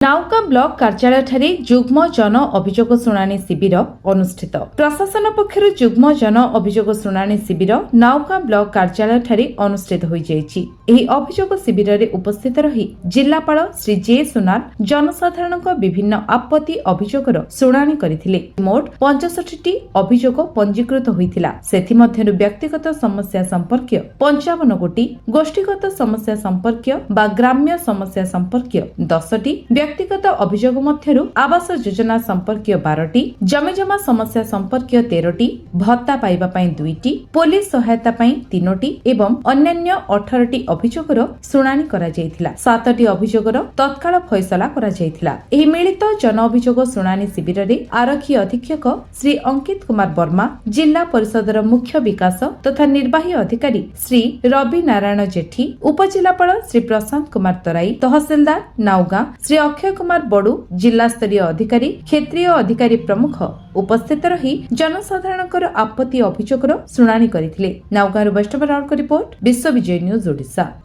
नाउका block कार्यालय ठारे जुग्म जन अभियोग शुणाणी शिविर अनुष्ठित। प्रशासन पक्षर जुग्म जन अभियोग शुणाणी शिविर नाउका ब्लॉक कार्यालय ठारे अनुष्ठित हो जाइछि। एही अभियोग शिविर रे उपस्थित रही जिल्लापाल श्री जे सुनार जनसाधारण विभिन्न आपत्ति अभियोगर शुणाणी करथिले। मोट 65टी अभियोग पंजीकृत होइथिला। सेथि मध्यरु व्यक्तिगत समस्या संपर्कीय 55 गोटी, गोष्ठीगत समस्या संपर्कीय बा ग्राम्य समस्या संपर्कीय 10टी, व्यक्तिगत अभियोग मध्यरु आवास योजना संपर्कीय 12टी, जमीजमा समस्या संपर्कीय 13टी, भत्ता पाइबा पई 2टी, पुलिस सहायता पई 3टी एवं अन्य 18टी अभियोगर शुणाणी करा जायथिला। 7टी अभियोगर तत्काल फैसला करा जायथिला। एही मिलित जन अभियोग शुणाणी शिविर रे आरक्षी अधीक्षक श्री अंकित कुमार वर्मा, जिला परिषदर मुख्य विकास तथा निर्वाही अधिकारी श्री रवि नारायण जेठी, उपजिल्लापाल श्री प्रशांत कुमार तराई, तहसीलदार नाउगां श्री अक्षय कुमार बड़ू, जिला स्तरीय अधिकारी, क्षेत्रीय अधिकारी प्रमुख उपस्थित रही जनसाधारणकर आपत्ति अभियोगर शुणाणी करथिले। नाउगांर वैष्णव राउतक रिपोर्ट, विश्व विजय न्यूज ओडिशा।